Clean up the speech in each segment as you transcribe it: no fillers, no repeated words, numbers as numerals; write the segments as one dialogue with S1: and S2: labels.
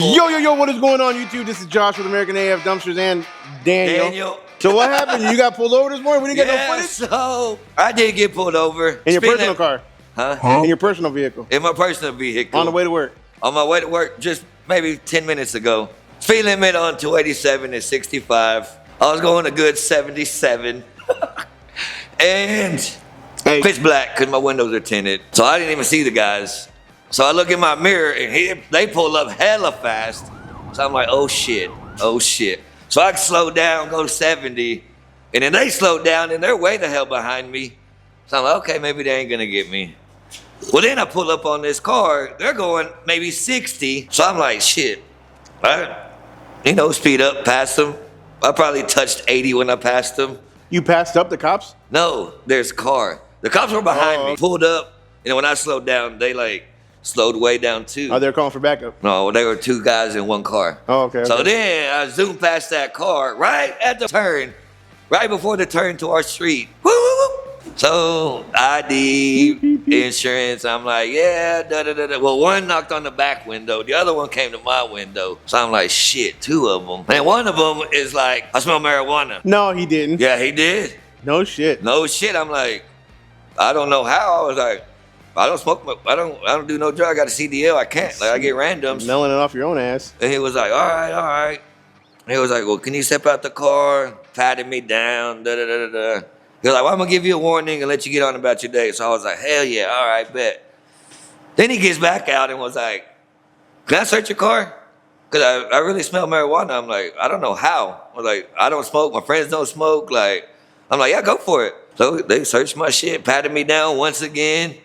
S1: Yo, what is going on, YouTube? This is Josh with American AF Dumpsters and Daniel. So what happened? You got pulled over this morning? We didn't get no footage?
S2: So I did get pulled over.
S1: In your personal car?
S2: Huh?
S1: In your personal vehicle?
S2: In my personal vehicle.
S1: On the way to work?
S2: On my way to work just maybe 10 minutes ago. Speed limit on 287 is 65. I was going a good 77. And pitch black because my windows are tinted. So I didn't even see the guys. So I look in my mirror and they pull up hella fast. So I'm like, oh shit. So I slow down, go 70. And then they slowed down and they're way the hell behind me. So I'm like, okay, maybe they ain't gonna get me. Well, then I pull up on this car. They're going maybe 60. So I'm like, shit. Speed up, past them. I probably touched 80 when I passed them.
S1: You passed up the cops?
S2: No, there's a car. The cops were behind me, pulled up, and when I slowed down, they slowed way down too.
S1: Oh, they're calling for backup?
S2: No, they were two guys in one car.
S1: Oh, okay.
S2: So then I zoomed past that car right at the turn, right before the turn to our street. Woo, woo, woo. So ID, insurance, I'm like, yeah, da-da-da-da. Well, one knocked on the back window. The other one came to my window. So I'm like, shit, two of them. And one of them is like, I smell marijuana.
S1: No, he didn't.
S2: Yeah, he did.
S1: No shit.
S2: No shit. I'm like, I don't know how. I was like, I don't smoke. I don't do no drug. I got a CDL. I can't. I get randoms.
S1: Smelling it off your own ass.
S2: And he was like, all right. And he was like, well, can you step out the car? Patted me down. Da-da-da-da-da. He was like, well, I'm going to give you a warning and let you get on about your day. So I was like, hell yeah, all right, bet. Then he gets back out and was like, can I search your car? Because I really smell marijuana. I'm like, I don't know how. I was like, I don't smoke. My friends don't smoke. I'm like, yeah, go for it. So they searched my shit, patted me down once again.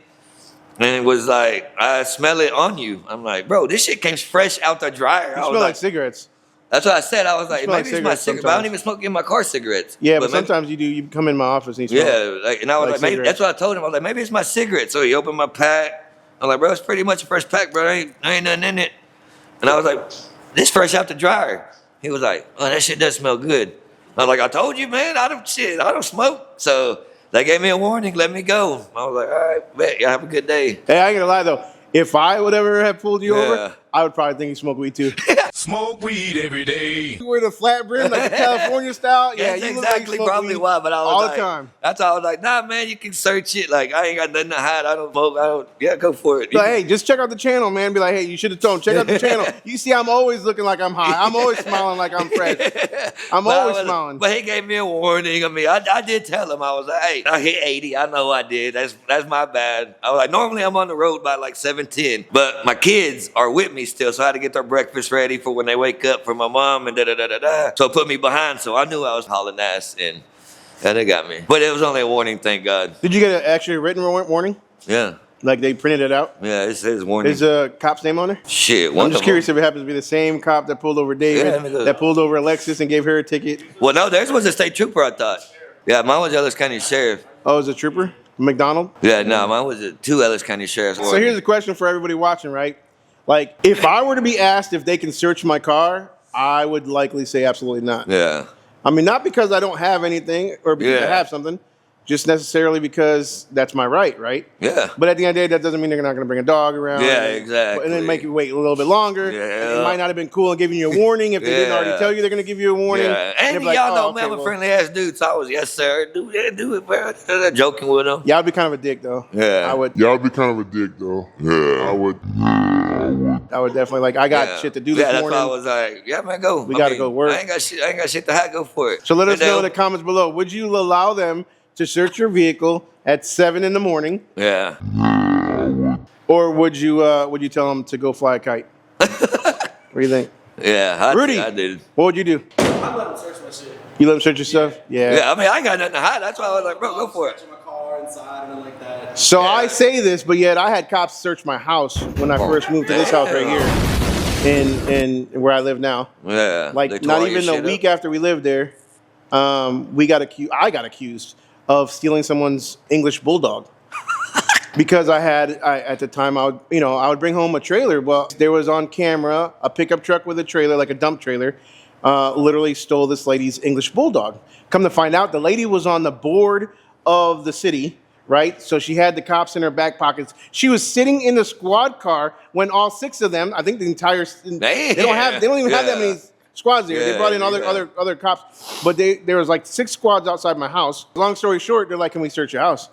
S2: And it was like, I smell it on you. I'm like, bro, this shit came fresh out the dryer.
S1: You smell like cigarettes.
S2: That's what I said. I was like, maybe it's my cigarette. But I don't even smoke in my car cigarettes.
S1: Yeah, but sometimes you do. You come in my office and you smell.
S2: Yeah, and I was like, maybe, that's what I told him. I was like, maybe it's my cigarette. So he opened my pack. I'm like, bro, it's pretty much a fresh pack, bro. There ain't nothing in it. And I was like, this fresh out the dryer. He was like, oh, that shit does smell good. I was like, I told you, man, I don't smoke. So they gave me a warning, let me go. I was like, all right, bet, y'all have a good day.
S1: Hey, I ain't gonna lie though. If I would ever have pulled you over, I would probably think you smoke weed too.
S3: Smoke weed every day.
S1: You wear the flat brim like the California style.
S2: Yeah,
S1: you
S2: that's
S1: look
S2: exactly
S1: like
S2: probably why. But I was
S1: all
S2: like,
S1: the time.
S2: That's how I was like, nah, man, you can search it. Like, I ain't got nothing to hide. I don't smoke. Yeah, go for it.
S1: Like, hey, just check out the channel, man. Be like, hey, you should have told him. Check out the channel. You see, I'm always looking like I'm high. I'm always smiling like I'm fresh. I'm always smiling.
S2: But he gave me a warning. I mean, I did tell him. I was like, hey, I hit 80. I know I did. That's my bad. I was like, normally I'm on the road by like 7:10, but my kids are with me still, so I had to get their breakfast ready for when they wake up for my mom and da-da-da-da-da. So it put me behind, so I knew I was hauling ass, and they got me. But it was only a warning, thank God.
S1: Did you get an actually written warning?
S2: Yeah.
S1: Like they printed it out?
S2: Yeah, it says warning.
S1: There's a cop's name on there?
S2: Shit.
S1: I'm just curious if it happens to be the same cop that pulled over David, that pulled over Alexis and gave her a ticket.
S2: Well, no, theirs was a state trooper, I thought. Yeah, mine was Ellis County Sheriff.
S1: Oh, it was a trooper? McDonald?
S2: Yeah, no, mine was two Ellis County Sheriffs.
S1: So here's a question for everybody watching, right? Like, if I were to be asked if they can search my car, I would likely say absolutely not.
S2: Yeah.
S1: I mean, not because I don't have anything or because I have something, just necessarily because that's my right?
S2: Yeah.
S1: But at the end of the day, that doesn't mean they're not going to bring a dog around.
S2: Yeah, exactly.
S1: And then make you wait a little bit longer.
S2: Yeah.
S1: It might not have been cool in giving you a warning if they didn't already tell you they're going to give you a warning.
S2: Yeah. And y'all know, man, I'm a friendly ass dude, so I was, yes, sir, do it, bro. Joking with them.
S1: Yeah, I'd be kind of a dick, though.
S2: Yeah.
S1: I would.
S4: Yeah, I'd be kind of a dick, though. Yeah.
S1: I would definitely, like, I got shit to do this morning.
S2: Yeah, that's why I was like, yeah, man, go.
S1: We got to go work.
S2: I ain't got shit to hide, go for it.
S1: So let us know in the comments below. Would you allow them to search your vehicle at 7 in the morning?
S2: Yeah.
S1: Or would you tell them to go fly a kite? What do you think?
S2: Yeah,
S1: Rudy,
S2: I did.
S1: What would you do?
S5: I let them search my shit.
S1: You let them search your stuff? Yeah.
S2: Yeah, I mean, I ain't got nothing to hide. That's why I was like, bro, go for it.
S5: Searching my car inside and like that.
S1: So I say this, but yet I had cops search my house when I first moved to this house right here, in where I live now.
S2: Yeah.
S1: Like not even a week after we lived there, I got accused of stealing someone's English bulldog. Because at the time I would bring home a trailer. Well, there was on camera a pickup truck with a trailer, like a dump trailer, literally stole this lady's English bulldog. Come to find out, the lady was on the board of the city, right? So she had the cops in her back pockets. She was sitting in the squad car when all 6 of them, I think the entire, they don't even have that many squads there. They brought in other cops, but there was like 6 squads outside my house. Long story short, they're like, "Can we search your house?"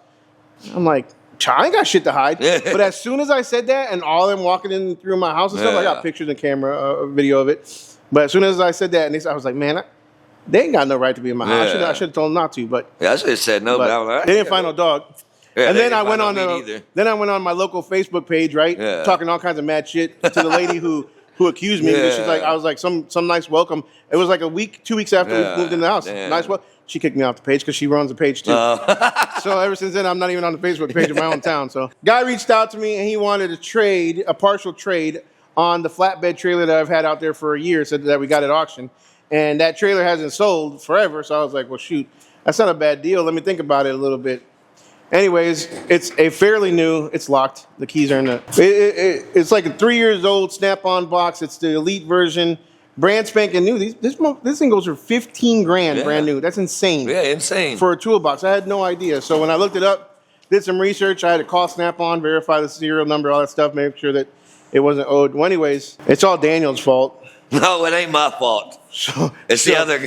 S1: I'm like, I ain't got shit to hide. But as soon as I said that, and all of them walking in through my house and stuff, I got pictures and camera, video of it. But as soon as I said that, and I was like, man, they ain't got no right to be in my house. I should have told them not to. But
S2: I should have said no. But
S1: they didn't find no dog.
S2: Yeah,
S1: and then I went on my local Facebook page, right, talking all kinds of mad shit to the lady who accused me. She's like, I was like, some nice welcome. It was like 2 weeks after we moved into the house. Nice welcome. She kicked me off the page because she runs the page too. So ever since then, I'm not even on the Facebook page of my own town. So guy reached out to me and he wanted a partial trade on the flatbed trailer that I've had out there for a year, said that we got at auction. And that trailer hasn't sold forever. So I was like, well, shoot, that's not a bad deal. Let me think about it a little bit. Anyways, it's a fairly new, it's locked. The keys are in the, it's like a 3 years old Snap-on box. It's the Elite version. Brand spanking new. This thing goes for 15 grand, brand new. That's insane.
S2: Yeah, insane.
S1: For a toolbox. I had no idea. So when I looked it up, did some research, I had to call Snap-on, verify the serial number, all that stuff, make sure that it wasn't owed. Well, anyways, it's all Daniel's fault.
S2: No, it ain't my fault. It's the other.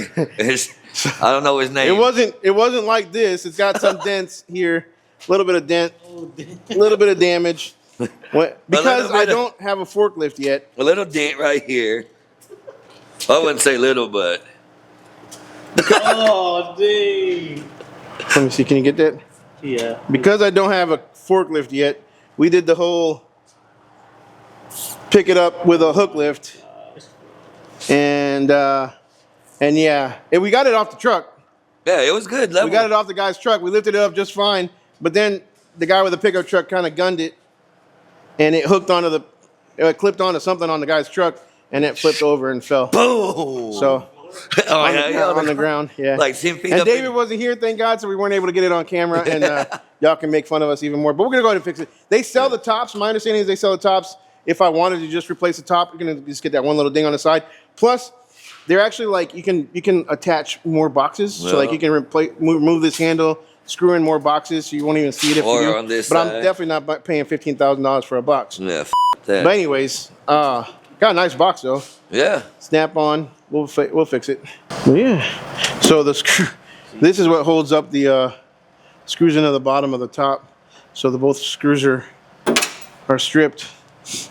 S2: I don't know his name.
S1: It wasn't like this. It's got some dents here, a little bit of dent, a little bit of damage. Because I don't have a forklift yet.
S2: A little dent right here. I wouldn't say little, but.
S5: Oh, dang.
S1: Let me see. Can you get that?
S5: Yeah.
S1: Because I don't have a forklift yet, we did the whole pick it up with a hook lift. And yeah, we got it off the truck.
S2: Yeah, it was good.
S1: We got it off the guy's truck. We lifted it up just fine. But then the guy with the pickup truck kind of gunned it, and it clipped onto something on the guy's truck, and it flipped over and fell.
S2: Boom!
S1: So on the ground, yeah.
S2: Like 10 feet
S1: and
S2: up.
S1: David wasn't here, thank God, so we weren't able to get it on camera, and y'all can make fun of us even more. But we're gonna go ahead and fix it. They sell the tops. My understanding is they sell the tops. If I wanted to just replace the top, you're gonna just get that one little ding on the side. Plus, they're actually like you can attach more boxes. So like you can remove this handle, screw in more boxes, so you won't even see it if you do.
S2: On this
S1: but
S2: side.
S1: I'm definitely not paying $15,000 for a box.
S2: Yeah, that.
S1: But anyways, got a nice box though.
S2: Yeah.
S1: Snap on. We'll fix it. Well, yeah. So the screw. This is what holds up the screws into the bottom of the top. So both screws are stripped.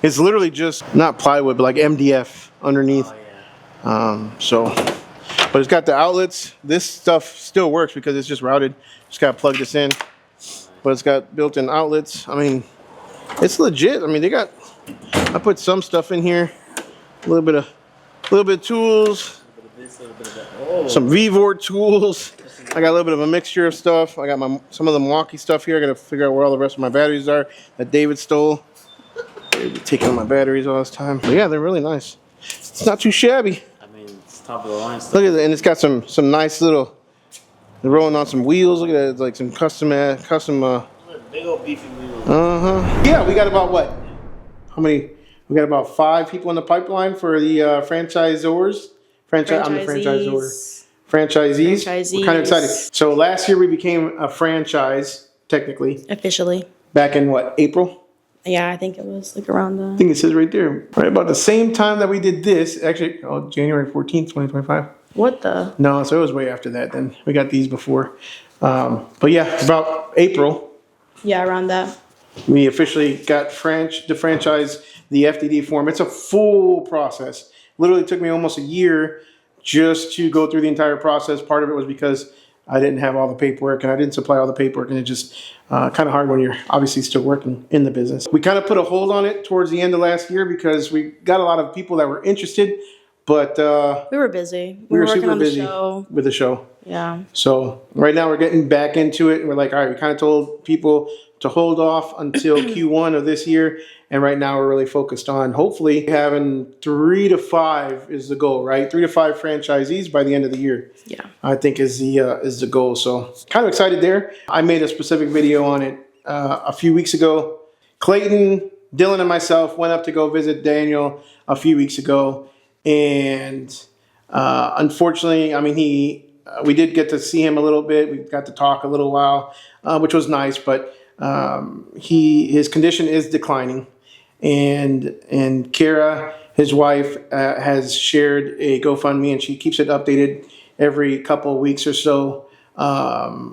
S1: It's literally just not plywood, but like MDF underneath. But it's got the outlets. This stuff still works because it's just routed. Just gotta plug this in. But it's got built-in outlets. I mean, it's legit. I mean, I put some stuff in here. A little bit of tools. Some VVOR tools. I got a little bit of a mixture of stuff. I got some of the wonky stuff here. I gotta figure out where all the rest of my batteries are that David stole. Taking out my batteries all this time. But yeah, they're really nice. It's not too shabby.
S5: I mean, it's top of the line stuff.
S1: Look at that, and it's got some nice little. They're rolling on some wheels. Look at that, it's like some custom.
S5: Big old beefy wheels.
S1: Yeah, we got about what? How many? We got about 5 people in the pipeline for the franchisors. I'm the franchisor. Franchisees. We're kind of excited. So last year we became a franchise, technically.
S6: Officially.
S1: Back in what, April?
S6: Yeah, I think it was like around
S1: I
S6: the.
S1: think it says right there. Right about the same time that we did this, actually, January 14th, 2025.
S6: What the?
S1: No, so it was way after that then. We got these before. But yeah, about April,
S6: Yeah, around that.
S1: we officially got the franchise, the FDD form. It's a full process. Literally took me almost a year just to go through the entire process. Part of it was because I didn't have all the paperwork and I didn't supply all the paperwork, and it just kind of hard when you're obviously still working in the business. We kind of put a hold on it towards the end of last year because we got a lot of people that were interested, but
S6: We were busy.
S1: we were
S6: working
S1: super
S6: on the
S1: busy
S6: show.
S1: with the show.
S6: Yeah.
S1: So right now we're getting back into it. We're like, all right, we kind of told people to hold off until Q1 of this year. And right now we're really focused on hopefully having 3 to 5 is the goal, right? 3 to 5 franchisees by the end of the year.
S6: Yeah.
S1: I think is the goal. So kind of excited there. I made a specific video on it a few weeks ago. Clayton, Dylan, and myself went up to go visit Daniel a few weeks ago. And unfortunately, I mean, we did get to see him a little bit. We got to talk a little while, which was nice. But his condition is declining, and Kara, his wife, has shared a GoFundMe, and she keeps it updated every couple of weeks or so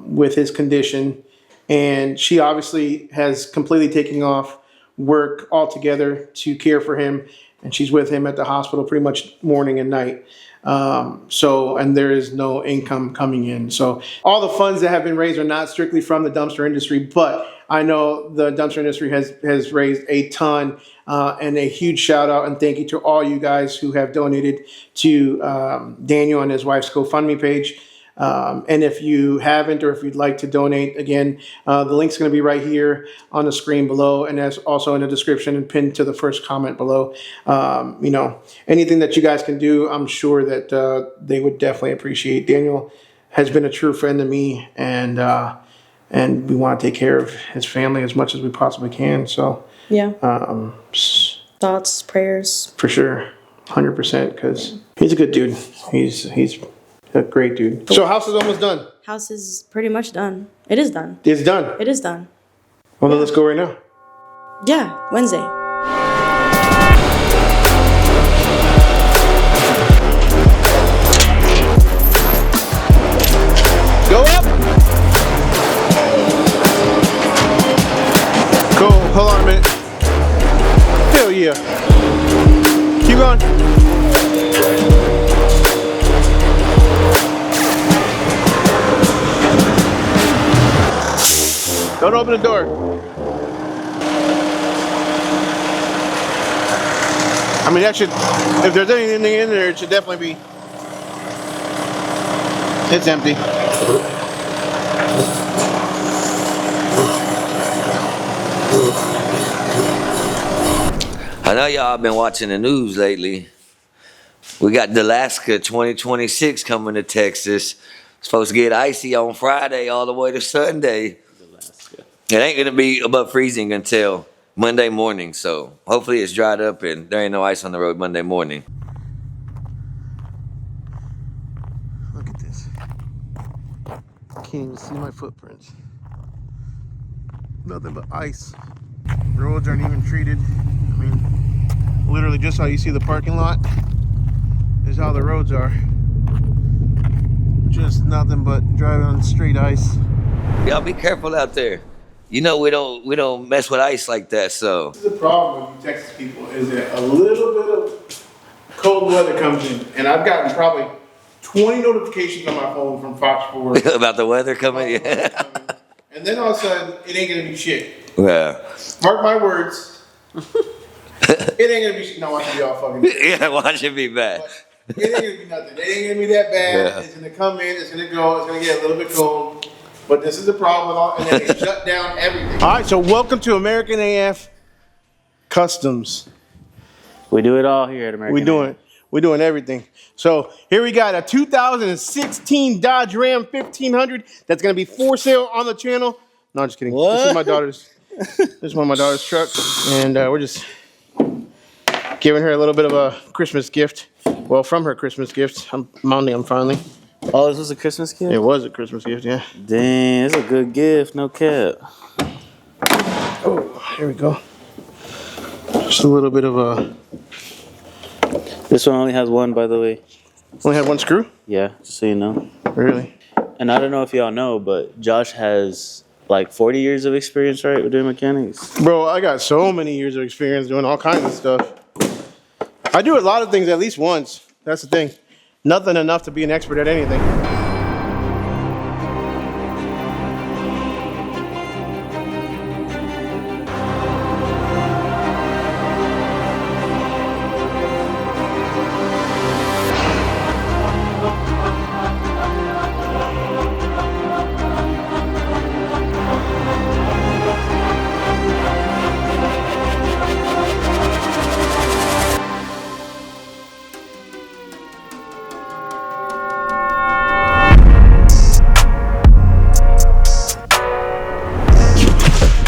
S1: with his condition. And she obviously has completely taken off work altogether to care for him, and she's with him at the hospital pretty much morning and night. And there is no income coming in. So all the funds that have been raised are not strictly from the dumpster industry, but I know the dumpster industry has raised a ton, and a huge shout out and thank you to all you guys who have donated to Daniel and his wife's GoFundMe page. And if you haven't, or if you'd like to donate, again, the link's going to be right here on the screen below, and that's also in the description and pinned to the first comment below. Anything that you guys can do, I'm sure that they would definitely appreciate. Daniel has been a true friend to me, and we want to take care of his family as much as we possibly can. So
S6: Yeah. Thoughts, prayers.
S1: for sure, 100%, because he's a good dude. He's a great dude. So house is almost done.
S6: House is pretty much done. It is done.
S1: It's done.
S6: It is done.
S1: Well, then let's go right now.
S6: Yeah, Wednesday.
S1: Go up. Go. Hold on a minute. Hell yeah. Keep going. Don't open the door. I mean, that should, if there's anything in there, it should definitely be. It's empty.
S2: I know y'all been watching the news lately. We got Alaska 2026 coming to Texas. Supposed to get icy on Friday all the way to Sunday. It ain't gonna be above freezing until Monday morning, so hopefully it's dried up and there ain't no ice on the road Monday morning.
S1: Look at this. Can't even see my footprints. Nothing but ice. Roads aren't even treated. I mean, literally just how you see the parking lot is how the roads are. Just nothing but driving on straight ice.
S2: Y'all be careful out there. You know we don't mess with ice like that, so.
S1: This is the problem with you Texas people, is that a little bit of cold weather comes in, and I've gotten probably 20 notifications on my phone from Fox 4.
S2: About the weather coming, yeah.
S1: And then all of a sudden, it ain't gonna be shit.
S2: Yeah.
S1: Mark my words. It ain't gonna be shit. No, I should be all fucking.
S2: Yeah, watch it be bad.
S1: But it ain't gonna be nothing. It ain't gonna be that bad.
S2: Yeah.
S1: It's gonna come in. It's gonna go. It's gonna get a little bit cold. But this is the problem with all, and then they shut down everything. All right, so welcome to American AF Customs.
S5: We do it all here at American.
S1: We're doing everything. So here we got a 2016 Dodge Ram 1500 that's gonna be for sale on the channel. No, I'm just kidding.
S5: What?
S1: This is my daughter's. This is one of my daughter's trucks, and we're just giving her a little bit of a Christmas gift. Well, from her Christmas gift. I'm mounting them finally.
S5: Oh, this was a Christmas gift?
S1: It was a Christmas gift, yeah.
S5: Dang, it's a good gift, no cap.
S1: Oh, here we go. Just a little bit of a.
S5: This one only has one, by the way.
S1: Only had one screw?
S5: Yeah, just so you know.
S1: Really?
S5: And I don't know if y'all know, but Josh has like 40 years of experience, right, with doing mechanics?
S1: Bro, I got so many years of experience doing all kinds of stuff. I do a lot of things at least once. That's the thing. Nothing enough to be an expert at anything.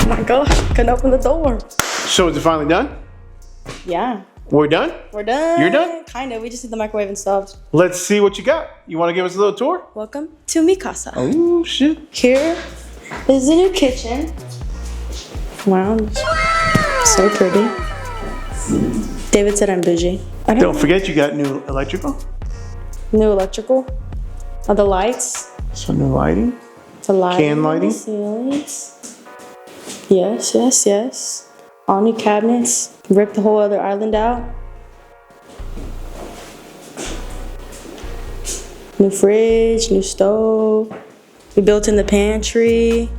S6: Oh my gosh, couldn't open the door.
S1: So is it finally done?
S6: Yeah,
S1: We're done?
S6: We're done.
S1: You're done?
S6: Kind of. We just need the microwave installed.
S1: Let's see what you got. You want to give us a little tour?
S6: Welcome to mi casa.
S1: Oh, shit.
S6: Here is the new kitchen. Wow. So pretty. David said I'm bougie. I
S1: Don't forget you got new electrical.
S6: New electrical. Oh, the lights.
S1: Some new lighting.
S6: The lighting.
S1: Can lighting?
S6: The ceilings. Yes, yes, yes. All new cabinets. Ripped the whole other island out. New fridge, new stove. We built in the pantry.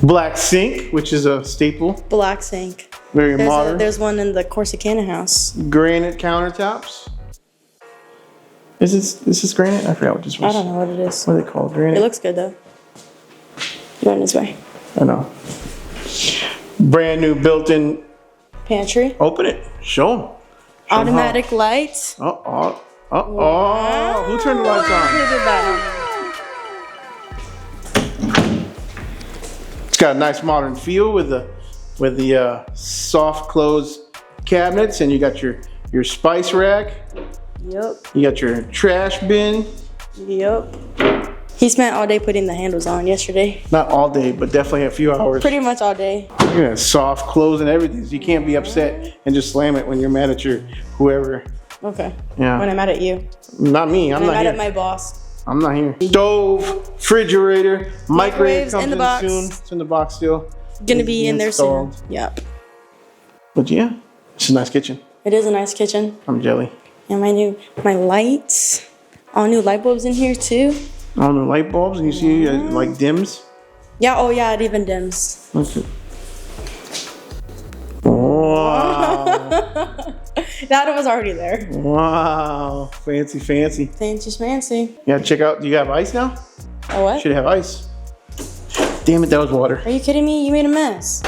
S1: Black sink, which is a staple.
S6: Black sink.
S1: Very modern.
S6: There's one in the Corsicana house.
S1: Granite countertops. Is this granite? I forgot what this was.
S6: I don't know what it is.
S1: What are they called? Granite?
S6: It looks good though. Going this way.
S1: I know. Brand new built-in.
S6: Pantry.
S1: Open it. Show them.
S6: Automatic lights.
S1: Oh. Who turned the lights on?
S6: Who did that?
S1: It's got a nice modern feel with the soft close cabinets, and you got your spice rack.
S6: Yep.
S1: You got your trash bin.
S6: Yep. He spent all day putting the handles on yesterday.
S1: Not all day, but definitely a few hours.
S6: Pretty much all day.
S1: Yeah, soft close and everything. So you can't be upset and just slam it when you're mad at your whoever.
S6: Okay.
S1: Yeah.
S6: When I'm mad at you.
S1: Not me. I'm
S6: When
S1: not
S6: I'm mad
S1: here.
S6: at my boss.
S1: I'm not here. Stove, refrigerator, microwave
S6: Microwave's
S1: comes
S6: in the box.
S1: soon. It's in the box still.
S6: Gonna be in there soon.
S1: Installed.
S6: Yep.
S1: But yeah, it's a nice kitchen.
S6: It is a nice kitchen.
S1: I'm jelly.
S6: And my lights. All new light bulbs in here too.
S1: All the light bulbs, and you see like dims.
S6: Yeah, oh yeah, it even dims.
S1: Okay. Wow.
S6: That was already there.
S1: Wow. Fancy.
S6: Fancy schmancy.
S1: Yeah, check out. Do you have ice now?
S6: Oh what?
S1: Should have ice. Damn it, that was water.
S6: Are you kidding me? You made a mess.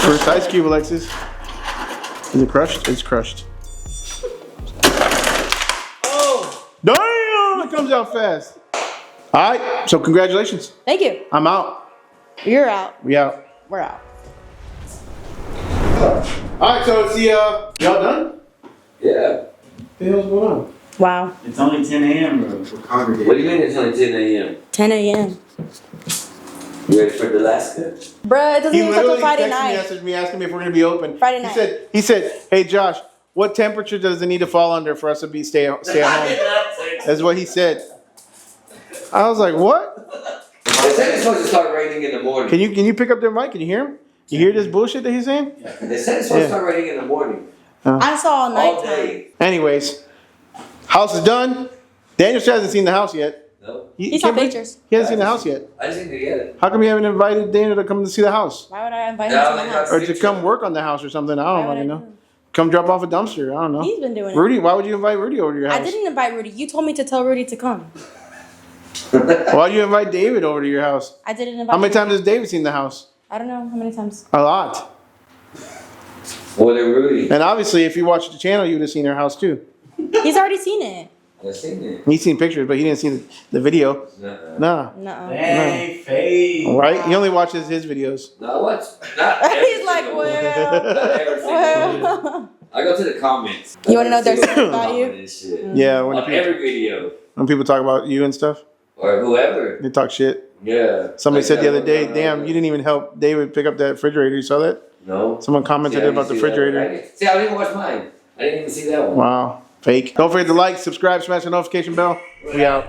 S1: First ice cube, Alexis. Is it crushed? It's crushed. Oh! Damn! It comes out fast. All right, so congratulations.
S6: Thank you.
S1: I'm out.
S6: You're out.
S1: We out.
S6: We're out.
S1: All right, so it's the, y'all done?
S2: Yeah.
S1: What the hell's going on?
S6: Wow.
S5: It's only 10 a.m. We're congregating.
S2: What do you mean it's only 10 a.m.?
S6: 10 a.m.
S2: You ready for Alaska?
S6: Bruh, it doesn't
S1: He
S6: even start till
S1: literally
S6: Friday
S1: texted me,
S6: night.
S1: messaged me, asking me if we're gonna be open.
S6: Friday night.
S1: He said, hey Josh, what temperature does it need to fall under for us to stay at home? That's what he said. I was like, what?
S2: They said it's supposed to start raining in the morning.
S1: Can you pick up their mic? Can you hear him? You hear this bullshit that he's saying?
S2: They said it's supposed to start raining in the morning.
S6: I saw all
S2: All
S6: nighttime.
S2: day.
S1: Anyways, house is done. Daniel still hasn't seen the house yet.
S2: No?
S6: He saw
S1: can't believe-
S6: pictures.
S1: He hasn't seen the house yet.
S2: I just need to get it.
S1: How come you haven't invited Daniel to come to see the house?
S6: Why would I invite him
S2: No,
S6: to my
S2: they
S6: house?
S1: Or to come work on the house or something? I
S6: Why
S1: don't
S6: would
S1: fucking
S6: I
S1: know.
S6: do
S1: Come drop off a dumpster. I don't know.
S6: He's been doing it.
S1: Rudy, why would you invite Rudy over to your house?
S6: I didn't invite Rudy. You told me to tell Rudy to come.
S1: Why'd you invite David over to your house?
S6: I didn't invite
S1: How many
S6: Rudy.
S1: times has David seen the house?
S6: I don't know how many times.
S1: A lot.
S2: More than Rudy.
S1: And obviously, if you watched the channel, you would have seen her house too.
S6: He's already seen it.
S2: I've seen it.
S1: He's seen pictures, but he didn't see the video.
S2: Nuh-uh.
S1: Nah.
S6: No.
S5: Hey, Faye.
S1: Right? He only watches his videos.
S2: No, what? Not every
S6: He's like,
S2: single one.
S6: well.
S2: Not every single one.
S6: well.
S2: I go to the comments.
S6: You wanna know their
S2: Every
S6: secret
S2: single
S6: about you?
S2: comment and shit.
S1: Yeah,
S2: On every video.
S1: when people talk about you and stuff,
S2: Or whoever.
S1: they talk shit.
S2: Yeah.
S1: Somebody
S2: Like
S1: said the
S2: that
S1: other
S2: one
S1: day,
S2: guy,
S1: damn, you didn't even help David pick up that refrigerator. You saw that?
S2: No.
S1: Someone commented
S2: See, I
S1: about the
S2: didn't see that one.
S1: refrigerator.
S2: See, I didn't even watch mine. I didn't even see that one.
S1: Wow. Fake. Don't forget to like, subscribe, smash the notification bell. We out.